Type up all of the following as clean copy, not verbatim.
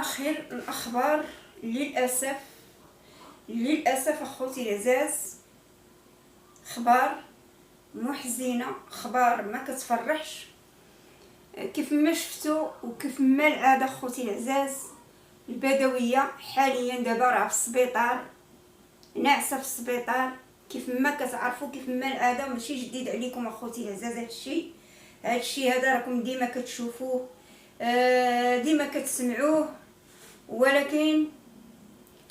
اخر الاخبار للاسف اخوتي العزاز، اخبار محزنه، اخبار ما كتفرحش. كيف ما شفتوا وكيف ما العاده اخوتي العزاز، البدويه حاليا دابا راه في السبيطار، ناعسه في السبيطار. كيف ما كتعرفوا، كيف ما العاده، ماشي جديد عليكم اخوتي العزاز. هادشي هذا راكم ديما كتشوفوه، ديما كتسمعوه. ولكن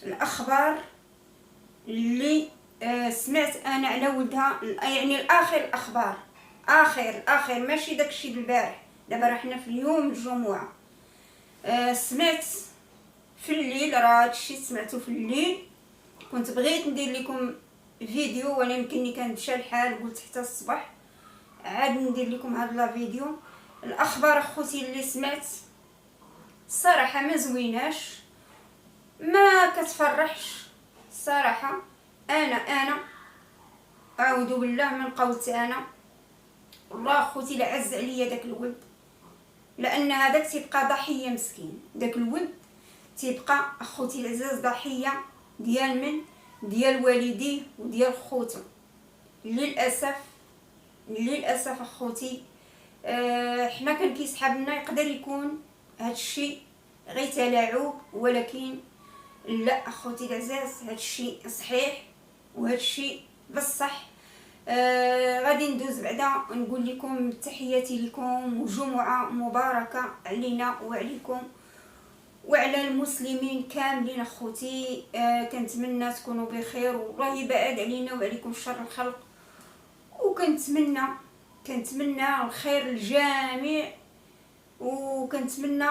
الاخبار اللي سمعت انا على ولدها، يعني الاخر ماشي داكشي د البارح، دابا راه حنا في اليوم الجمعه. سمعت في الليل، راه هادشي سمعته في الليل. كنت بغيت ندير لكم فيديو ولكنني كان مشى الحال، قلت حتى الصباح عاد ندير لكم هاد لا فيديو. الاخبار اخوتي اللي سمعت الصراحه ما زويناش، ما كتفرحش الصراحه. انا اعوذ بالله من قولت انا، والله اخوتي لا عز عليا داك الولد، لان هذاك تيبقى ضحيه مسكين. داك الولد تيبقى اخوتي العزاز ضحيه ديال والديه وديال خوتو. للاسف اخوتي، حنا كان كيسحابنا يقدر يكون هادشي غير تلاعب، ولكن لا اخوتي العزاز، هادشي صحيح وهادشي بصح. غادي ندوز بعدا نقول لكم تحياتي لكم وجمعه مباركه علينا وعليكم وعلى المسلمين كاملين اخوتي. كنتمنى تكونوا بخير، والله يبعد علينا وعليكم شر الخلق، كنتمنى الخير للجميع، وكنتمنى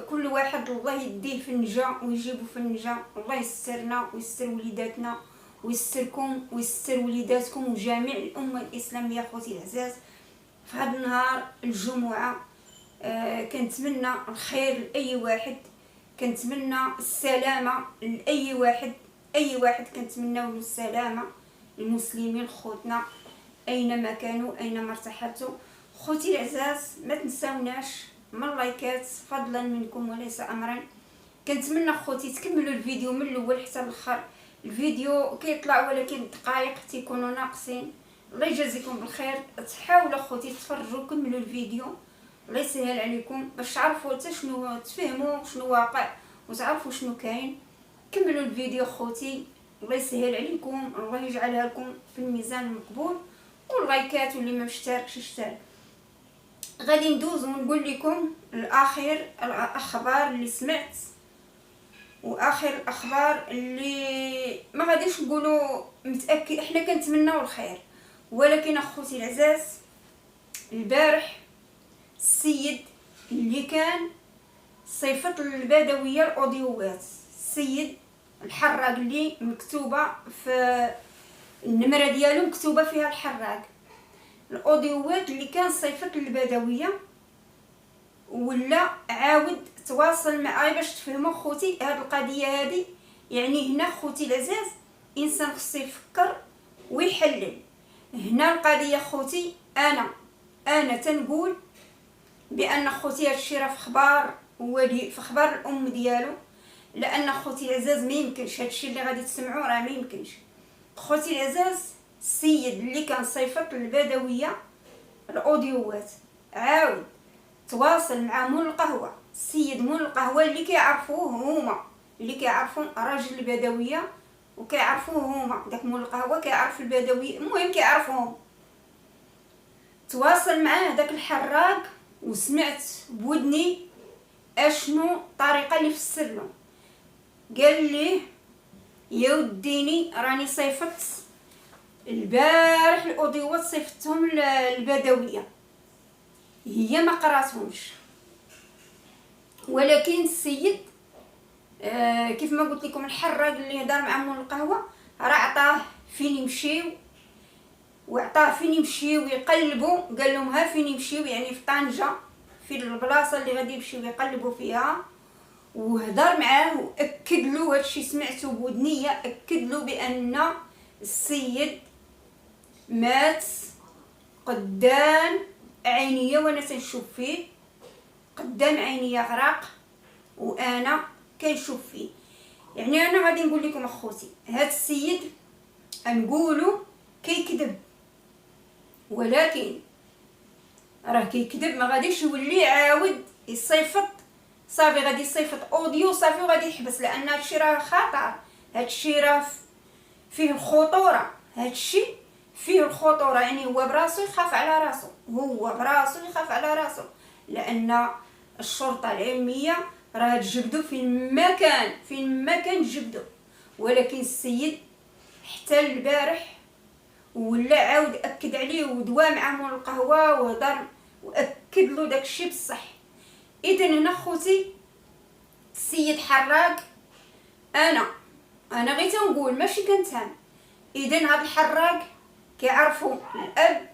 كل واحد الله يديه في النجا ويجيبه في النجا. الله يسترنا ويستر وليداتنا ويستركم ويستر وليداتكم وجميع الامه الاسلاميه اخوتي العزاز في هذا النهار الجمعه. كنتمنى الخير لاي واحد، كنتمنى السلامه لاي واحد كنتمناو له السلامه. المسلمين خوتنا اينما كانوا، اينما ارتحلتوا خوتي العزاز، ما تنساوناش من اللايكات فضلا منكم وليس امرا. كنتمنى خوتي تكملوا الفيديو من الاول حتى الاخر. الفيديو كيطلع ولكن الدقائق تيكونوا ناقصين. الله يجازيكم بالخير، تحاولوا خوتي تفرجوا كملوا الفيديو، الله يسهل عليكم باش تعرفوا حتى شنو، تفهموا شنو واقع وتعرفوا شنو كاين. كملوا الفيديو خوتي، الله يسهل عليكم، الله يجعلها لكم في الميزان المقبول. واللايكات، واللي ما مشتركش يشترك. غادي ندوز ونقول لكم الاخبار اللي سمعت، واخر الاخبار اللي ما غاديش نقولوا متاكد، احنا كنتمناو الخير. ولكن اخوتي العزاز، البارح السيد اللي كان صيفط البدويه الاوديوات، السيد الحراق اللي مكتوبه في النمره ديالو، مكتوبه فيها الحراق، الاوديوات اللي كان صيفط البدويه، ولا عاود تواصل معايا باش تفهموا خوتي هاد القضيه هادي. يعني هنا خوتي العزاز، انسان خصو يفكر ويحلل. هنا القضيه خوتي، انا تنقول بان خوتي هادشي راه في اخبار ولي، في اخبار الام ديالو، لان خوتي العزاز ما يمكنش هادشي اللي غادي تسمعوه، راه ما يمكنش. خوتي العزاز، السيد اللي كان صيفط البدويه الاوديوات عاود تواصل مع مول القهوه، السيد مول القهوه اللي كيعرفوه هما، اللي كيعرفوا راجل البدويه وكيعرفوه هما، داك مول القهوه كيعرف البدويه، المهم كيعرفوهم. تواصل معاه داك الحراق، وسمعت بودني اشنو الطريقه اللي فسر له. قال ليه يا وديني راني صيفط البارح الاوديوات، صيفطتهم للبدويه، هي ما قراتهمش. ولكن السيد كيف ما قلت لكم، الحراق اللي هضر مع مول القهوه راه عطاه فين يمشيو، ويقلبوا. قال لهم ها فين يمشيو، يعني في طنجه، في البلاصه اللي غادي يمشيو يقلبوا فيها. وهضر معاه واكد له هادشي، سمعته بودنيه، اكد له بان السيد مات قدام عينيا، وانا تنشوف فيه قدام عينيا غرق، وانا كنشوف فيه. يعني انا غادي نقول لكم اخوتي، هذا السيد نقولوا كيكذب، ولكن راه كيكذب، ما غاديش يولي يعاود يصيفط، صافي غادي يصيفط اوديو صافي وغادي يحبس، لان هادشي راه خطر، هادشي راه فيه الخطوره، هادشي فيه الخطوره. يعني هو براسو يخاف على راسو، هو براسو يخاف على راسو، لان الشرطه العلميه راه تجبدو فين ما كان تجبدو. ولكن السيد حتى البارح ولا عاود اكد عليه ودوا معاه مول القهوه وهضر واكد له داكشي بصح. اذا هنا خوتي السيد حراق، انا غير تنقول ماشي كنتهم. اذا هاد الحراق كيعرفوا الاب،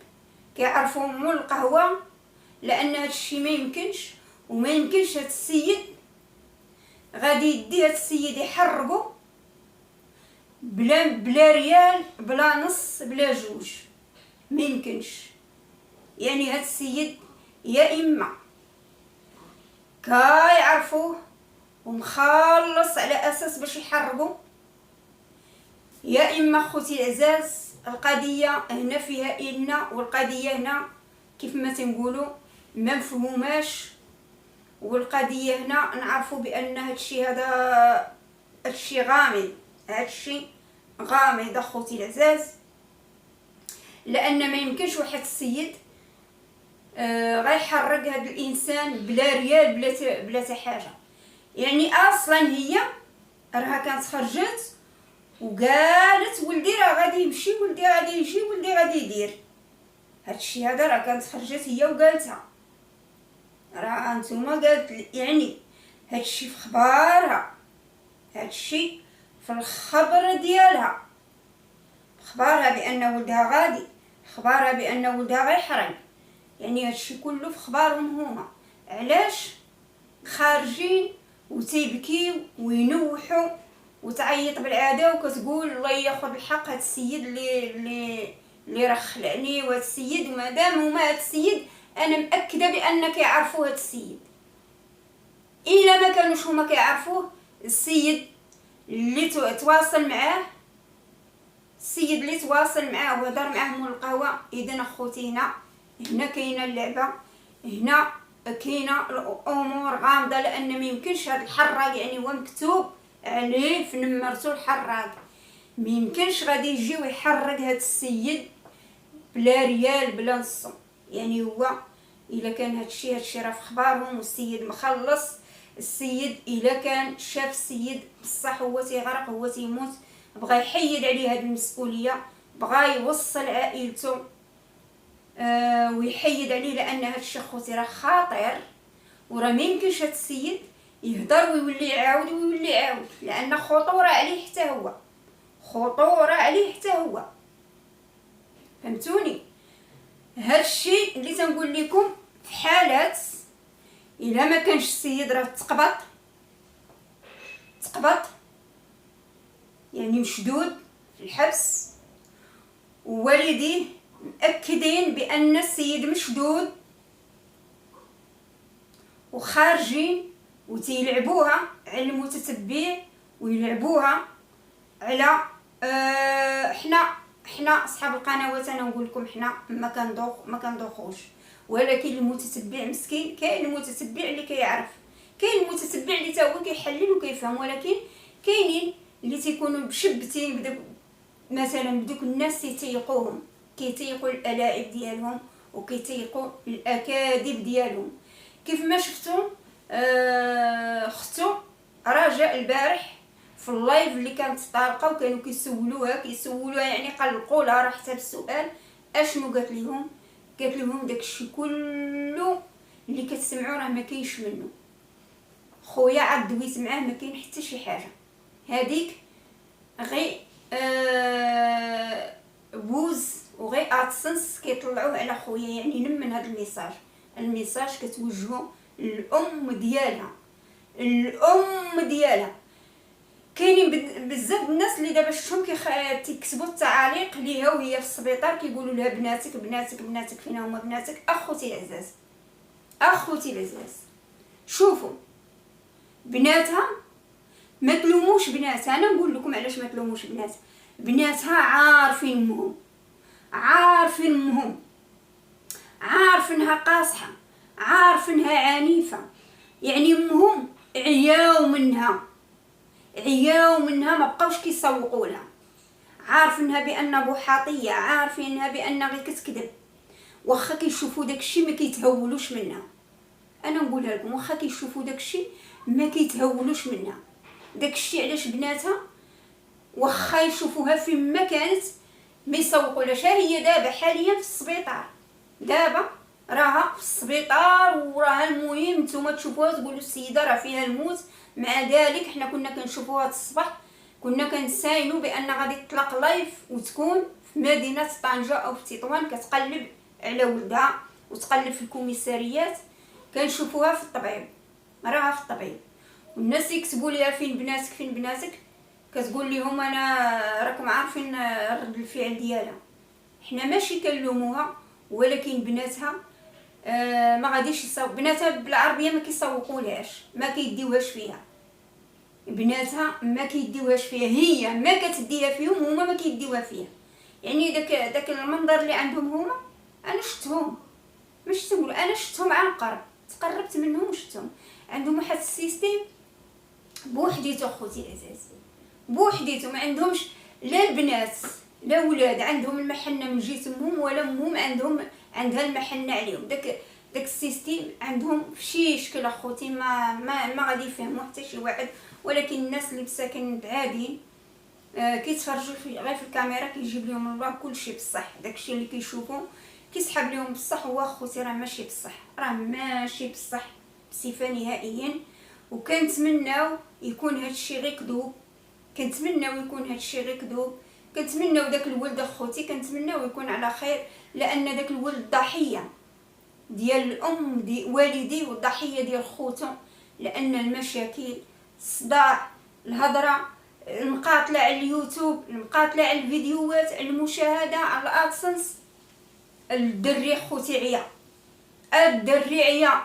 كيعرفوا مول القهوه، لان هادشي ما يمكنش، وما يمكنش هاد السيد غادي يدي هاد السيد يحرقو بلا ريال، بلا نص، بلا جوج، ما يمكنش. يعني هاد السيد يا اما كيعرفوه ومخلص على اساس باش يحرقو، يا اما خوتي العزاز القضيه هنا فيها ان، والقضيه هنا كيف ما تنقولوا ما مفهوماش، والقضيه هنا نعرفوا بان هادشي غامض، هادشي غامض اخوتي العزاز. لان ما يمكنش واحد السيد غيحرق هاد الانسان بلا ريال بلا حتى حاجه. يعني اصلا هي راها كانت خرجت وقالت ولدي راه غادي يمشي، ولدي غادي يجي، ولدي غادي يدير هادشي هذا. راه كانت خرجت هي وقالتها، راه انتوما قالت، يعني هادشي في خبارها، هادشي في الخبر ديالها، خبارها بان ولدها غادي، خبارها بان ولدها غيحرق. يعني هادشي كله في خبارهم هما. علاش خارجين وتيبكيو وينوحوا وتعيط بالعاده وكتقول الله ياخذ الحق هاد السيد اللي راه خلعني، وهاد السيد ومادام هما هاد السيد انا مأكده بان كيعرفوا هاد السيد. الا ما كانوش هما كيعرفوه، السيد اللي تواصل معاه، السيد اللي تواصل معاه وهضر معاه مول القهوه. اذا اخوتي هنا كاينه اللعبه، هنا كاينه الامور غامضه، لان ما يمكنش هذا الحراق، يعني هو مكتوب عليه في نمرته الحراق، ما يمكنش غادي يجي ويحرق هذا السيد بلا ريال بلا نص. يعني هو الا كان هادشي راه في خبارهم والسيد مخلص، السيد الا كان شاف السيد بصح هو تيغرق، هو تيموت، بغى يحيد عليه هاد المسؤوليه، بغى يوصل عائلته ويحيد عليه، لان هادشي خوتي راه خطير، وراه ما يمكنش هاد السيد يهضر ويولي يعاود ويولي يعاود، لان خطوره عليه حتى هو، خطوره عليه حتى هو. فهمتوني؟ هادشي اللي تنقول لكم في حالات الا ما كانش السيد راه تقبط يعني مشدود في الحبس، ووالديه مأكدين بان السيد مشدود وخارجين وتيلعبوها على المتتبع ويلعبوها على حنا اصحاب القنوات. انا نقول لكم حنا ما كندوخوش، ولكن المتتبع مسكين، كاين المتتبع اللي كيعرف، كاين المتتبع اللي تا هو كيحلل وكيفهم، ولكن كاينين اللي تيكونوا بشبتين بداك مثلا بدوك الناس تيتيقوهم، كيتيقوا الالاعب ديالهم وكيتيقوا الاكاذيب ديالهم. كيف ما شفتوا اختو رجاء البارح في اللايف اللي كانت طارقه وكانوا كيسولوها يعني قلقوا لها راه حتى بالسؤال. اشنو قالت لهم داكشي كله اللي كتسمعوا راه ما كاينش منه خويا، عاد دويت معاه ما كاين حتى شي حاجه، هذيك غير بوز وغير ادسنس كيطلعوه على خويا. يعني نمن هذا الميساج كتوجهه الام ديالها. كاينين بزاف الناس اللي دابا شفتهم كيكتبوا التعاليق ليها وهي في السبيطار، كيقولوا لها بناتك فين هما بناتك. اخوتي العزاز شوفوا بناتها ما تلوموش بناتها، انا نقول لكم علاش ما تلوموش بناتها. بناتها عارفين امهم، عارفين امهم، عارفينها قاصحه، عارفينها عنيفه. يعني امهم عياو منها، عياو منها، ما بقاوش كيسوقوا لها. عارفينها بان بوحاطيه، عارفينها بان غير كتكذب. واخا كيشوفوا داكشي ما كيتهولوش منها. انا نقولها لكم، واخا كيشوفوا داكشي ما كيتهولوش منها. داكشي علاش بناتها واخا يشوفوها فين ما كانت ما يسوقولهاش. هي دابا حاليا في السبيطار، دابا راها في السبيطار وراها المهم نتوما تشوفوها تقولوا السيده راه فيها الموت. مع ذلك حنا كنا كنشوفوها الصباح، كنا كنساينوا بان غادي تطلق لايف وتكون في مدينه طنجه او في تطوان كتقلب على ولدها وتقلب في الكوميساريات. كنشوفوها في الطبيب، راها في الطبيب. والناس يكتبوا ليها فين بناتك فين بناتك، كتقول لهم انا راكم عارفين رد الفعل ديالها. حنا ماشي كنلوموها، ولكن بناتها ما غاديش يسوق. بناتها بالعربيه ما كيسوقولهاش، ما كيديوهاش فيها. بناتها ما كيديوهاش فيها، هي ما كتديها فيهم، هما ما كيديوها فيها. يعني داك المنظر اللي عندهم هما، انا شفتهم، مش تقول انا شفتهم عن قرب، تقربت منهم وشفتهم. عندهم واحد السيستيم بوحديتو اخوتي العزاز، بوحديتو. ما عندهمش لا البنات لا ولاد عندهم المحنه من جهه امهم، ولا امهم عندها المحنه عليهم. داك السيستيم عندهم في شي شكل اخوتي ما غادي يفهموا حتى شي واحد. ولكن الناس اللي مساكن بعادين كيتفرجوا غير في الكاميرا كيجيب لهم الله كلشي بصح. داكشي اللي كيشوفوا كيسحب لهم بصح. هو اخوتي راه ماشي بصح، راه ماشي بصح بصفه نهائيا. وكنتمناو يكون هادشي غير كذوب، كنتمناو يكون هادشي غير كذوب. كنتمناو داك الولد اخوتي كنتمناو يكون على خير، لان داك الولد ضحيه ديال الام دي والدي والضحيه ديال خوتو. لان المشاكل، الصداع، الهضره، المقاطله على اليوتيوب، المقاطله على الفيديوهات، على المشاهده، على الادسنس. الدري خوتي عيا، الدري عيا.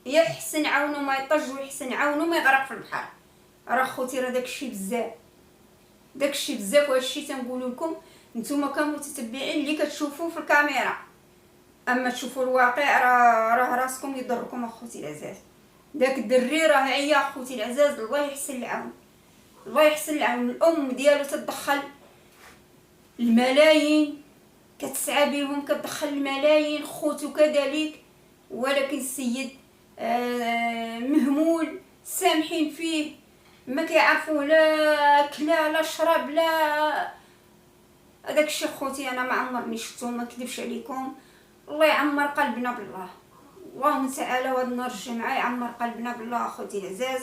يحسن عونو ما يطج، ويحسن عونو ما يغرق في البحر. راه خوتي راه داكشي بزاف، داكشي بزاف. وهادشي تنقول لكم نتوما كمتتبعين اللي كتشوفوا في الكاميرا، اما تشوفوا الواقع راه راسكم يضركم اخوتي العزاز. داك الدري راه عيا اخوتي العزاز. الله يحسن العون، الله يحسن العون. الام ديالو تدخل الملايين، كتسعى بهم، كتدخل الملايين، خوتو كذلك. ولكن السيد مهمول، سامحين فيه، ما كيعرفوه لا كلا لا شرب لا. هذاك الشيء خوتي انا ما عمرني شفتو، ما كذبش عليكم. الله يعمر قلبنا بالله، اللهم تعالى وهاد نهار الجمعه يعمر قلبنا بالله اخوتي العزاز.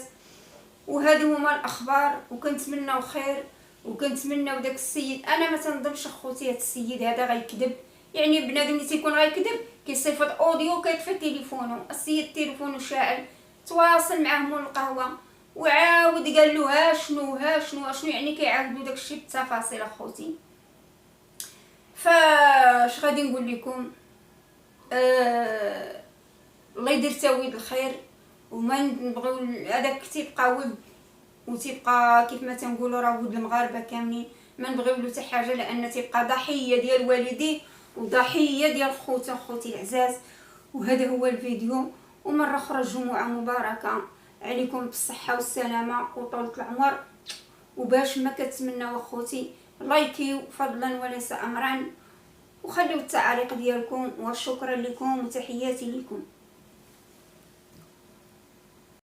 وهذو هما الاخبار، وكنتمناو خير، وكنتمناو داك السيد. انا ما تنظنش اخوتي هاد السيد هذا غيكذب. يعني بنادم اللي تيكون غيكذب كيصيفط اوديو كيطفي تليفونه. السيد تليفونه شاعل، تواصل معاه مول القهوه وعاود قال له ها شنو ها شنو ها شنو. يعني كيعاودوا داكشي بالتفاصيل اخوتي. فاش غادي نقول لكم، الله يدير تاويل الخير. وما نبغيو هذاك تيبقى ود، وتيبقى كيف ما تنقولوا راه ود المغاربه كاملين. ما نبغيو له حتى حاجه، لان تيبقى ضحيه ديال والديه وضحيه ديال خوتي العزاز. وهذا هو الفيديو. ومره اخرى جمعه مباركه عليكم بالصحه والسلامه وطولة العمر. وباش ما كتمناو اخوتي لايكيو فضلا وليس امرا، وخليو التعاليق ديالكم. وشكرا لكم وتحياتي لكم.